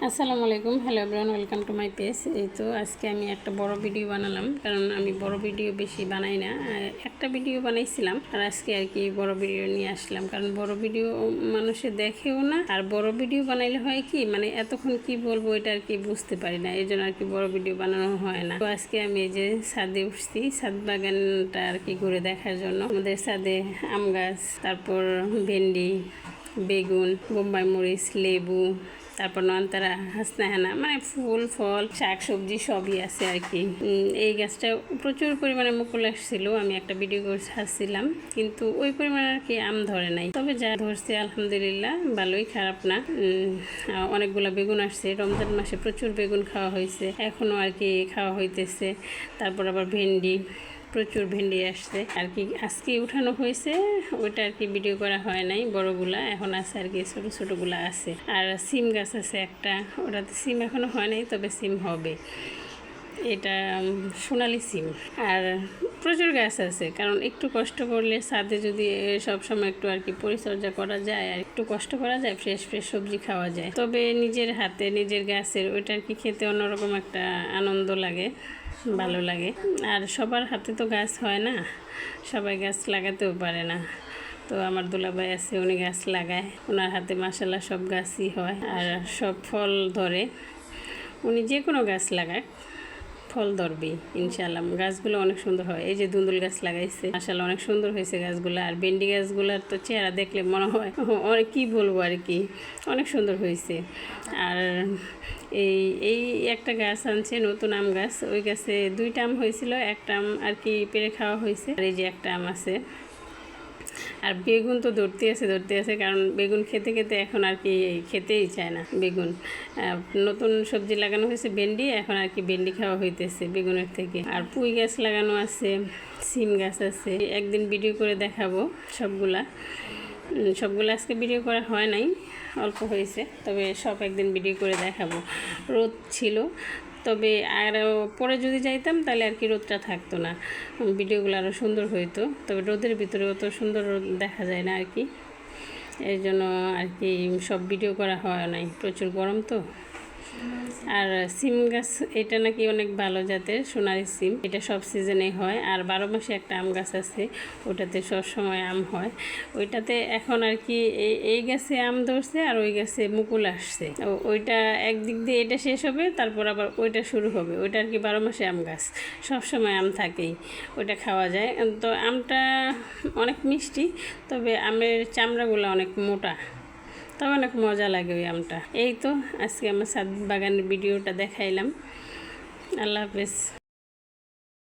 আসসালামু আলাইকুম, hello everyone, welcome to my page. এই তো আজকে আমি একটা বড় ভিডিও বানালাম, কারণ আমি বড় ভিডিও বেশি বানাই না। একটা ভিডিও বানাইছিলাম আর আজকে আর কি বড় ভিডিও নিয়ে আসলাম, কারণ বড় ভিডিও মানুষে দেখেও না। আর বড় ভিডিও বানাইলে হয় কি, মানে এতক্ষণ কি বলবো এটা আর কি বুঝতে পারি না, এই জন্য আর কি বড় ভিডিও বানানো হয় না। তো আজকে আমি এই যে ছাদে উঠছি, ছাদ বাগানটা আর কি ঘুরে দেখার জন্য। আমাদের ছাদে আম গাছ, তারপর ভেন্ডি, বেগুন, বোম্বাই মরিচ, লেবু, তারপর নয়নতারা, হাসনাহানা, মানে ফুল ফল শাক সবজি সবই আছে আর কি। এই গাছটা প্রচুর পরিমাণে মুকুল আসছিল, আমি একটা ভিডিও করে ছাড়ছিলাম, কিন্তু ওই পরিমাণে আর কি আম ধরে নাই। তবে যা ধরছে আলহামদুলিল্লাহ ভালোই, খারাপ না। অনেকগুলো বেগুন আসছে, রমজান মাসে প্রচুর বেগুন খাওয়া হয়েছে, এখনও আর কি খাওয়া হইতেছে। তারপর আবার ভেন্ডি, প্রচুর ভেন্ডি আসছে আর কি। আজকে উঠানো হয়েছে, ওইটা আর কি ভিডিও করা হয় নাই, বড়গুলা এখন আছে আর কি, ছোটো ছোটোগুলা আছে। আর সিম গাছ আছে একটা, ওটাতে সিম এখনো হয় নাই, তবে সিম হবে। এটা সোনালি সিম। আর প্রচুর গাছ আছে, কারণ একটু কষ্ট করলে ছাদে যদি সবসময় একটু আর কি পরিচর্যা করা যায় আর একটু কষ্ট করা যায়, ফ্রেশ ফ্রেশ সবজি খাওয়া যায়। তবে নিজের হাতে নিজের গাছের ওইটা আর কি খেতে অন্যরকম একটা আনন্দ লাগে, ভালো লাগে। আর সবার হাতে তো গাছ হয় না, সবাই গাছ লাগাতেও পারে না। তো আমার দুলাভাই আছে, উনি গাছ লাগায়, ওনার হাতে মাশাআল্লাহ সব গাছই হয় আর সব ফল ধরে। উনি যে কোনো গাছ লাগায় ফল ধরবে ইনশাআল্লাহ। গাছগুলো অনেক সুন্দর হয়। এই যে দুন্দুল গাছ লাগাইছে, মাশাআল্লাহ অনেক সুন্দর হয়েছে গাছগুলো। আর ভেন্ডি গাছগুলোর তো চেহারা দেখলে মনে হয় অনেক, কী বলবো আর কি, অনেক সুন্দর হয়েছে। আর এই এই একটা গাছ আনছে, নতুন আম গাছ, ওই গাছে 2টা আম হয়েছিল, একটা আম আর কি পেরে খাওয়া হয়েছে, আর এই যে একটা আম আছে। আর বেগুন তো ধরতে আছে, কারণ বেগুন খেতে খেতে এখন আর কি খেতেই চায় না বেগুন। নতুন সবজি লাগানো হয়েছে ভেন্ডি, এখন আর কি ভেন্ডি খাওয়া হইতেছে বেগুনের থেকে। আর পুঁই গাছ লাগানো আছে, সিম গাছ আছে, একদিন ভিডিও করে দেখাবো সবগুলা। আজকে ভিডিও করা হয় নাই, অল্প হয়েছে, তবে সব একদিন ভিডিও করে দেখাবো। রোদ ছিল, তবে আরও পরে যদি যাইতাম তাহলে আর কি রোদটা থাকতো না, ভিডিওগুলো আরও সুন্দর হইতো। তবে রোদের ভিতরে অত সুন্দর রোদ দেখা যায় না আর কি, এই জন্য আর কি সব ভিডিও করা হয় নাই, প্রচুর গরম তো। আর সিম গাছ এটা নাকি অনেক ভালো জাতের সোনালি সিম, এটা সব সিজনে হয়। আর 12 মাসে একটা আম গাছ আছে, ওটাতে সব সময় আম হয়। ওইটাতে এখন আর কি এই গাছে আম ধরছে আর ওই গাছে মুকুল আসছে। ওইটা একদিক দিয়ে এটা শেষ হবে, তারপর আবার ওইটা শুরু হবে। ওইটা আর কি 12 মাসে আম গাছ, সব সময় আম থাকেই, ওইটা খাওয়া যায়। তো আমটা অনেক মিষ্টি, তবে আমের চামড়াগুলো অনেক মোটা, তবে অনেক মজা লাগে ওই আমটা। এই তো আজকে আমার ছাদ বাগানের ভিডিওটা দেখাইলাম। আল্লাহ হাফেজ।